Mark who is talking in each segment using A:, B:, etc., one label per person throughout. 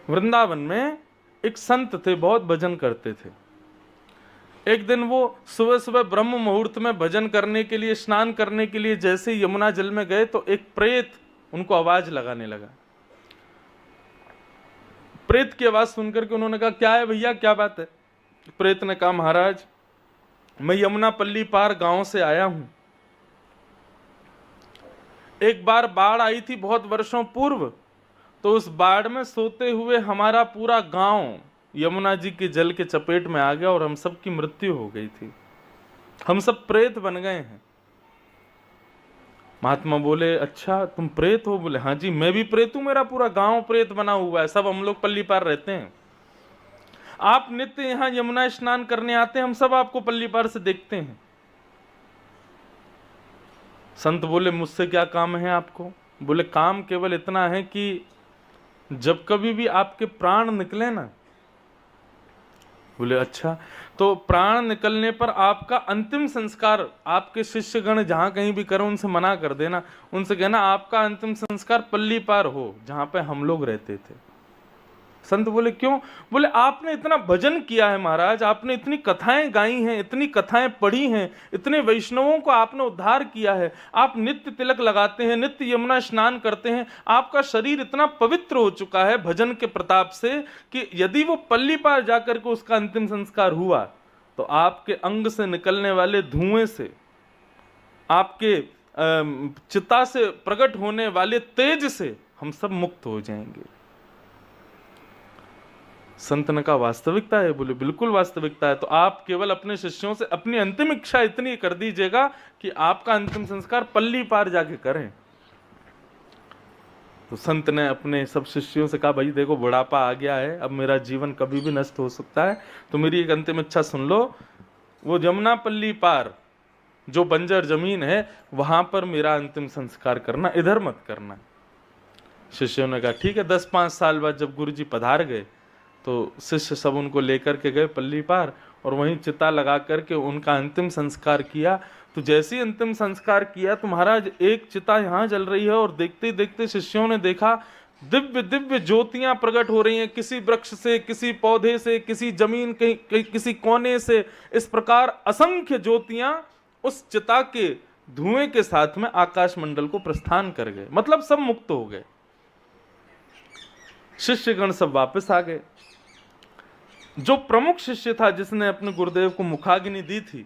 A: वृंदावन में एक संत थे, बहुत भजन करते थे। एक दिन वो सुबह सुबह ब्रह्म मुहूर्त में भजन करने के लिए, स्नान करने के लिए जैसे यमुना जल में गए तो एक प्रेत उनको आवाज लगाने लगा। प्रेत की आवाज सुनकर के उन्होंने कहा, क्या है भैया, क्या बात है? प्रेत ने कहा, महाराज मैं यमुना पल्ली पार गांव से आया हूं। एक बार बाढ़ आई थी बहुत वर्षों पूर्व, तो उस बाढ़ में सोते हुए हमारा पूरा गांव यमुना जी के जल के चपेट में आ गया और हम सब की मृत्यु हो गई थी, हम सब प्रेत बन गए हैं। महात्मा बोले, अच्छा तुम प्रेत हो? बोले, हाँ जी मैं भी प्रेत हूं, मेरा पूरा गांव प्रेत बना हुआ है, सब हम लोग पल्ली पार रहते हैं। आप नित्य यहां यमुना स्नान करने आते हैं, हम सब आपको पल्ली पार से देखते हैं। संत बोले, मुझसे क्या काम है आपको? बोले, काम केवल इतना है कि जब कभी भी आपके प्राण निकले ना। बोले, अच्छा, तो प्राण निकलने पर आपका अंतिम संस्कार आपके शिष्यगण जहां कहीं भी करें उनसे मना कर देना, उनसे कहना आपका अंतिम संस्कार पल्ली पार हो जहां पे हम लोग रहते थे। संत बोले, क्यों? बोले, आपने इतना भजन किया है महाराज, आपने इतनी कथाएं गाई हैं, इतनी कथाएं पढ़ी हैं, इतने वैष्णवों को आपने उद्धार किया है, आप नित्य तिलक लगाते हैं, नित्य यमुना स्नान करते हैं, आपका शरीर इतना पवित्र हो चुका है भजन के प्रताप से कि यदि वो पल्ली पार जाकर के उसका अंतिम संस्कार हुआ तो आपके अंग से निकलने वाले धुएं से, आपके चिता से प्रकट होने वाले तेज से हम सब मुक्त हो जाएंगे। संत ने कहा, वास्तविकता है? बोले, बिल्कुल वास्तविकता है। तो आप केवल अपने शिष्यों से अपनी अंतिम इच्छा इतनी कर दीजिएगा कि आपका अंतिम संस्कार पल्ली पार जाके करें। तो संत ने अपने सब शिष्यों से कहा, भाई देखो बुढ़ापा आ गया है, अब मेरा जीवन कभी भी नष्ट हो सकता है, तो मेरी एक अंतिम इच्छा सुन लो, वो जमुना पल्ली पार जो बंजर जमीन है वहां पर मेरा अंतिम संस्कार करना, इधर मत करना। शिष्यों ने कहा, ठीक है। 10-5 साल बाद जब गुरु जी पधार गए तो शिष्य सब उनको लेकर के गए पल्ली पार और वहीं चिता लगा करके उनका अंतिम संस्कार किया। तो जैसे ही अंतिम संस्कार किया तो महाराज एक चिता यहाँ जल रही है और देखते देखते शिष्यों ने देखा दिव्य दिव्य ज्योतियां प्रकट हो रही हैं, किसी वृक्ष से, किसी पौधे से, किसी जमीन के किसी कोने से, इस प्रकार असंख्य ज्योतियां उस चिता के धुएं के साथ में आकाश मंडल को प्रस्थान कर गए। मतलब सब मुक्त हो गए। शिष्यगण सब वापस आ गए। जो प्रमुख शिष्य था जिसने अपने गुरुदेव को मुखाग्नि दी थी,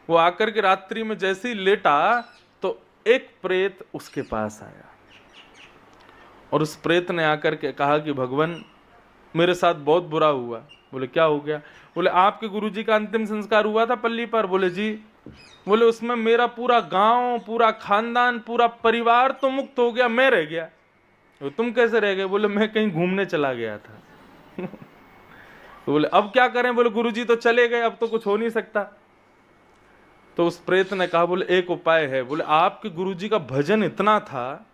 A: वो आकर के रात्रि में जैसे ही लेटा तो एक प्रेत उसके पास आया और उस प्रेत ने आकर के कहा कि भगवान मेरे साथ बहुत बुरा हुआ। बोले, क्या हो गया? बोले, आपके गुरुजी का अंतिम संस्कार हुआ था पल्ली पर। बोले, जी। बोले, उसमें मेरा पूरा गांव, पूरा खानदान, पूरा परिवार तो मुक्त हो गया, मैं रह गया। तुम कैसे रह गए? बोले, मैं कहीं घूमने चला गया था। तो बोले, अब क्या करें? बोले, गुरुजी तो चले गए, अब तो कुछ हो नहीं सकता। तो उस प्रेत ने कहा, बोले एक उपाय है। बोले, आपके गुरुजी का भजन इतना था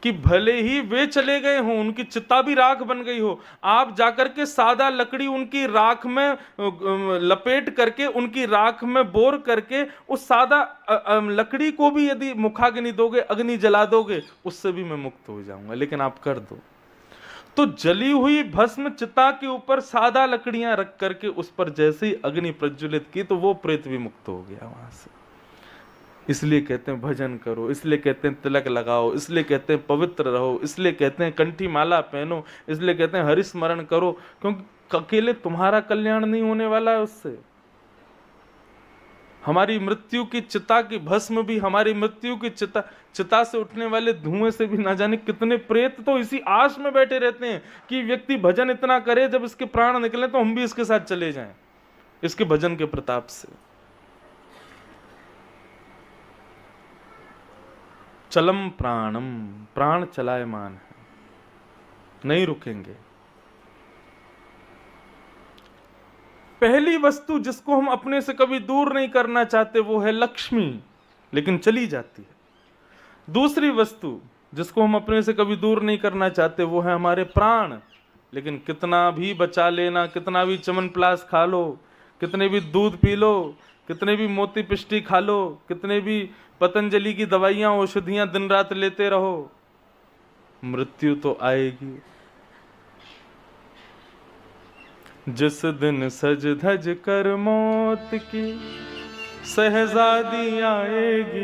A: कि भले ही वे चले गए हों, उनकी चिता भी राख बन गई हो, आप जाकर के सादा लकड़ी उनकी राख में लपेट करके, उनकी राख में बोर करके उस सादा लकड़ी को भी यदि मुखाग्नि दोगे, अग्नि जला दोगे, उससे भी मैं मुक्त हो जाऊंगा, लेकिन आप कर दो। तो जली हुई भस्म चिता के ऊपर सादा लकड़ियां रख करके उस पर जैसे ही अग्नि प्रज्वलित की तो वो प्रेत भी मुक्त हो गया वहां से। इसलिए कहते हैं भजन करो, इसलिए कहते हैं तिलक लगाओ, इसलिए कहते हैं पवित्र रहो, इसलिए कहते हैं कंठी माला पहनो, इसलिए कहते हैं हरि स्मरण करो, क्योंकि अकेले तुम्हारा कल्याण नहीं होने वाला है उससे। हमारी मृत्यु की चिता की भस्म भी, हमारी मृत्यु की चिता से उठने वाले धुएं से भी ना जाने कितने प्रेत तो इसी आश में बैठे रहते हैं कि व्यक्ति भजन इतना करे, जब इसके प्राण निकले तो हम भी इसके साथ चले जाएं, इसके भजन के प्रताप से। चलम प्राणम, प्राण चलायमान है, नहीं रुकेंगे। पहली वस्तु जिसको हम अपने से कभी दूर नहीं करना चाहते वो है लक्ष्मी, लेकिन चली जाती है। दूसरी वस्तु जिसको हम अपने से कभी दूर नहीं करना चाहते वो है हमारे प्राण, लेकिन कितना भी बचा लेना, कितना भी च्यवनप्राश खा लो, कितने भी दूध पी लो, कितने भी मोती पिष्टी खा लो, कितने भी पतंजलि की दवाइयां औषधियां दिन रात लेते रहो, मृत्यु तो आएगी। जिस दिन सज धज कर मौत की शहजादी आएगी,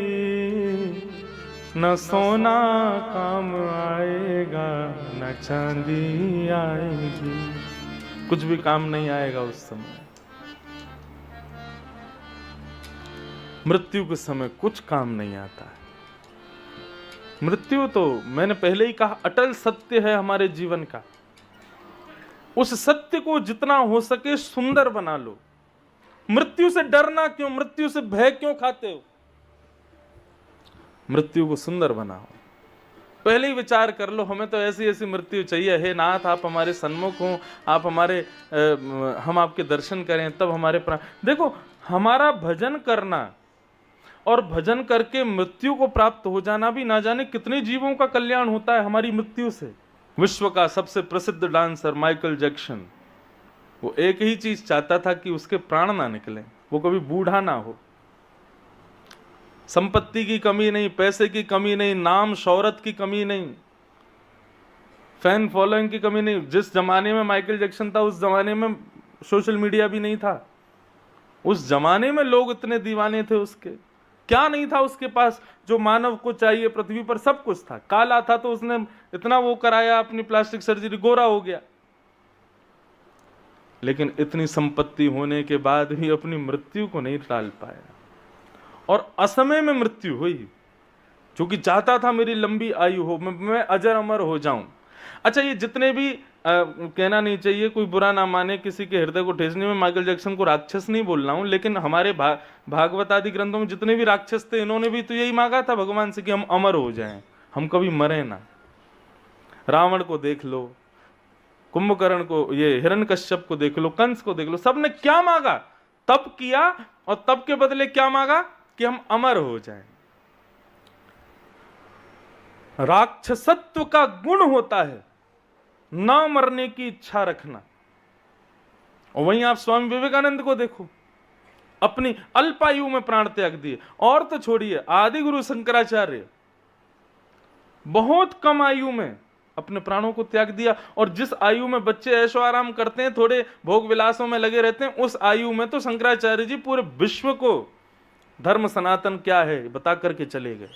A: न सोना काम आएगा न चांदी आएगी, कुछ भी काम नहीं आएगा उस समय। मृत्यु के समय कुछ काम नहीं आता है। मृत्यु तो मैंने पहले ही कहा अटल सत्य है हमारे जीवन का। उस सत्य को जितना हो सके सुंदर बना लो। मृत्यु से डरना क्यों, मृत्यु से भय क्यों खाते हो? मृत्यु को सुंदर बनाओ। पहले ही विचार कर लो हमें तो ऐसी ऐसी मृत्यु चाहिए, हे नाथ आप हमारे सन्मुख हो, आप हमारे हम आपके दर्शन करें तब हमारे प्राण। देखो हमारा भजन करना और भजन करके मृत्यु को प्राप्त हो जाना भी ना जाने कितने जीवों का कल्याण होता है हमारी मृत्यु से। विश्व का सबसे प्रसिद्ध डांसर माइकल जैक्सन, वो एक ही चीज चाहता था कि उसके प्राण ना निकले, वो कभी बूढ़ा ना हो। संपत्ति की कमी नहीं, पैसे की कमी नहीं, नाम शौहरत की कमी नहीं, फैन फॉलोइंग की कमी नहीं। जिस जमाने में माइकल जैक्सन था उस जमाने में सोशल मीडिया भी नहीं था। उस जमाने में लोग इतने दीवाने थे उसके। क्या नहीं था उसके पास जो मानव को चाहिए? पृथ्वी पर सब कुछ था। काला था तो उसने इतना वो कराया, अपनी प्लास्टिक सर्जरी, गोरा हो गया। लेकिन इतनी संपत्ति होने के बाद भी अपनी मृत्यु को नहीं टाल पाया और असमय में मृत्यु हुई, क्योंकि चाहता था मेरी लंबी आयु हो, मैं अजर अमर हो जाऊं। अच्छा, ये जितने भी कहना नहीं चाहिए, कोई बुरा ना माने, किसी के हृदय को ठेसने में माइकल जैक्सन को राक्षस नहीं बोल रहा हूं, लेकिन हमारे भागवत आदि ग्रंथों में जितने भी राक्षस थे इन्होंने भी तो यही मांगा था भगवान से कि हम अमर हो जाएं, हम कभी मरे ना। रावण को देख लो, कुंभकर्ण को, ये हिरण्यकश्यप को देख लो, कंस को देख लो, सबने क्या मांगा? तप किया और तप के बदले क्या मांगा? कि हम अमर हो जाएं। राक्षसत्व का गुण होता है ना मरने की इच्छा रखना। और वहीं आप स्वामी विवेकानंद को देखो, अपनी अल्पायु में प्राण त्याग दिए। और तो छोड़िए, आदि गुरु शंकराचार्य बहुत कम आयु में अपने प्राणों को त्याग दिया। और जिस आयु में बच्चे ऐशो आराम करते हैं, थोड़े भोग विलासों में लगे रहते हैं, उस आयु में तो शंकराचार्य जी पूरे विश्व को धर्म सनातन क्या है बता करके चले गए।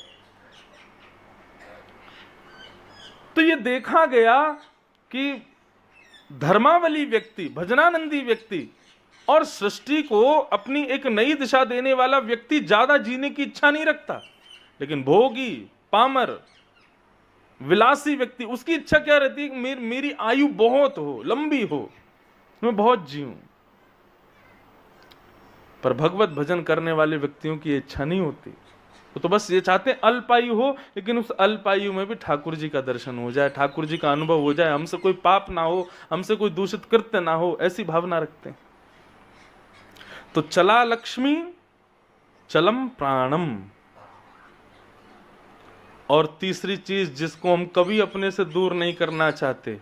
A: तो ये देखा गया कि धर्मावली व्यक्ति, भजनानंदी व्यक्ति और सृष्टि को अपनी एक नई दिशा देने वाला व्यक्ति ज्यादा जीने की इच्छा नहीं रखता। लेकिन भोगी, पामर, विलासी व्यक्ति, उसकी इच्छा क्या रहती है कि मेरी आयु बहुत हो, लंबी हो, मैं बहुत जीऊं। पर भगवत भजन करने वाले व्यक्तियों की इच्छा नहीं होती। वो तो बस ये चाहते हैं अल्पायु हो, लेकिन उस अल्पायु में भी ठाकुर जी का दर्शन हो जाए, ठाकुर जी का अनुभव हो जाए, हमसे कोई पाप ना हो, हमसे कोई दूषित कृत्य ना हो, ऐसी भावना रखते हैं। तो चला लक्ष्मी चलम प्राणम। और तीसरी चीज जिसको हम कभी अपने से दूर नहीं करना चाहते,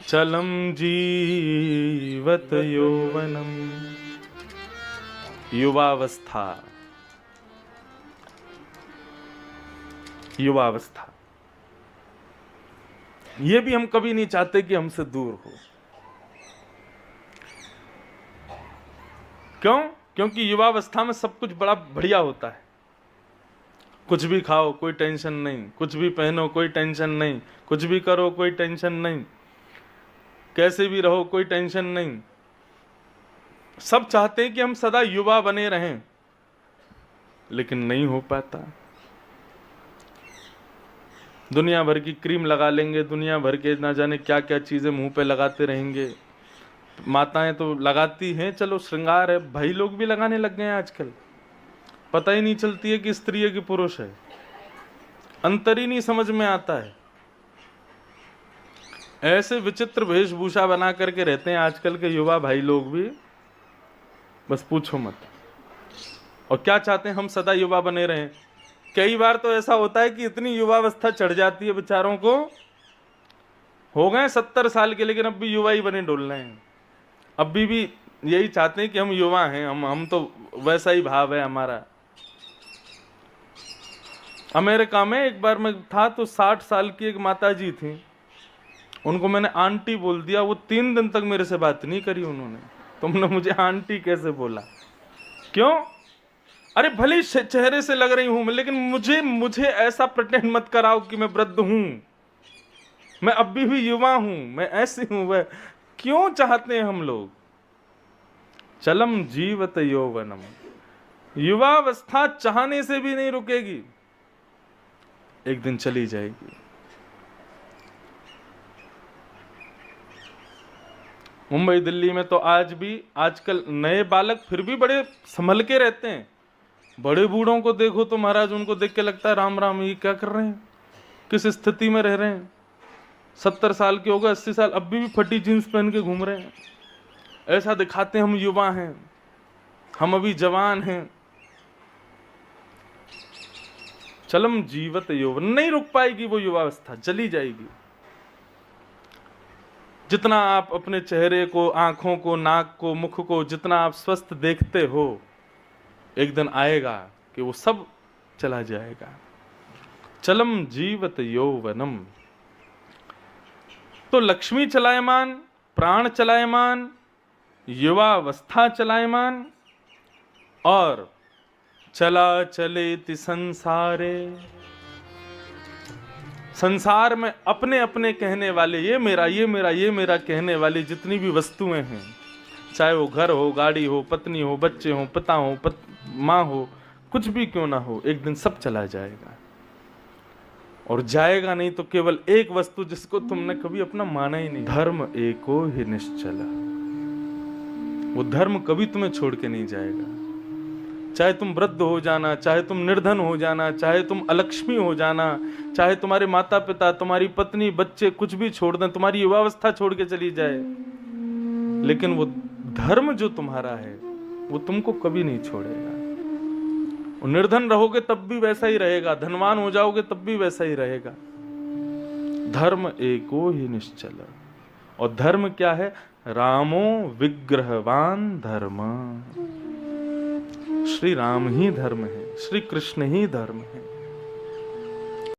A: चलम जीवत यौवनम, युवावस्था। युवावस्था ये भी हम कभी नहीं चाहते कि हमसे दूर हो। क्यों? क्योंकि युवावस्था में सब कुछ बड़ा बढ़िया होता है। कुछ भी खाओ कोई टेंशन नहीं, कुछ भी पहनो कोई टेंशन नहीं, कुछ भी करो कोई टेंशन नहीं, कैसे भी रहो कोई टेंशन नहीं। सब चाहते हैं कि हम सदा युवा बने रहें, लेकिन नहीं हो पाता। दुनिया भर की क्रीम लगा लेंगे, दुनिया भर के ना जाने क्या क्या चीजें मुंह पे लगाते रहेंगे। माताएं तो लगाती हैं, चलो श्रृंगार है, भाई लोग भी लगाने लग गए हैं आजकल। पता ही नहीं चलती है कि स्त्री है कि पुरुष है, अंतर ही नहीं समझ में आता है। ऐसे विचित्र वेशभूषा बना करके रहते हैं आजकल के युवा भाई लोग भी, बस पूछो मत। और क्या चाहते हैं? हम सदा युवा बने रहें। कई बार तो ऐसा होता है कि इतनी युवावस्था चढ़ जाती है बेचारों को, हो गए 70 साल के, लेकिन अब भी युवा ही बने डोल रहे हैं। अब भी यही चाहते हैं कि हम युवा हैं, हम तो वैसा ही भाव है हमारा। अमेरिका में एक बार मैं था तो 60 साल की एक माता जी थी, उनको मैंने आंटी बोल दिया, वो 3 दिन तक मेरे से बात नहीं करी उन्होंने। तुमने मुझे आंटी कैसे बोला? क्यों? अरे भले चेहरे से लग रही हूं मैं, लेकिन मुझे ऐसा प्रिटेंड मत कराओ कि मैं वृद्ध हूं, मैं अभी भी युवा हूं, मैं ऐसी हूं वह। क्यों चाहते हैं हम लोग? चलम जीवत यौवनम, युवावस्था चाहने से भी नहीं रुकेगी, एक दिन चली जाएगी। मुंबई दिल्ली में तो आज भी आजकल नए बालक फिर भी बड़े संभल के रहते हैं। बड़े बूढ़ों को देखो तो महाराज, उनको देख के लगता है राम राम, ये क्या कर रहे हैं, किस स्थिति में रह रहे हैं। 70 साल के हो गए, 80 साल, अभी भी फटी जींस पहन के घूम रहे हैं। ऐसा दिखाते हैं हम युवा हैं, हम अभी जवान हैं। चलम जीवत यौवन, नहीं रुक पाएगी वो युवावस्था, चली जाएगी। जितना आप अपने चेहरे को, आंखों को, नाक को, मुख को जितना आप स्वस्थ देखते हो, एक दिन आएगा कि वो सब चला जाएगा। चलम जीवत यौवनम, तो लक्ष्मी चलायमान, प्राण चलायमान, युवावस्था चलायमान, और चला चलेति संसारे, संसार में अपने अपने कहने वाले, ये मेरा, ये मेरा, ये मेरा कहने वाली जितनी भी वस्तुएं हैं, चाहे वो घर हो, गाड़ी हो, पत्नी हो, बच्चे हो, पिता हो, माँ हो, कुछ भी क्यों ना हो, एक दिन सब चला जाएगा। और जाएगा नहीं तो केवल एक वस्तु जिसको तुमने कभी अपना माना ही नहीं, धर्म एको ही निश्चला। वो धर्म कभी तुम्हें छोड़ के नहीं जाएगा। चाहे तुम वृद्ध हो जाना, चाहे तुम निर्धन हो जाना, चाहे तुम अलक्ष्मी हो जाना, चाहे तुम्हारे माता पिता, तुम्हारी पत्नी, बच्चे कुछ भी छोड़ दें, तुम्हारी युवावस्था छोड़ के चली जाए, लेकिन वो धर्म जो तुम्हारा है वो तुमको कभी नहीं छोड़ेगा। और निर्धन रहोगे तब भी वैसा ही रहेगा, धनवान हो जाओगे तब भी वैसा ही रहेगा। धर्म एको ही निश्चल। और धर्म क्या है? रामो विग्रहवान धर्म। श्री राम ही धर्म है, श्री कृष्ण ही धर्म है।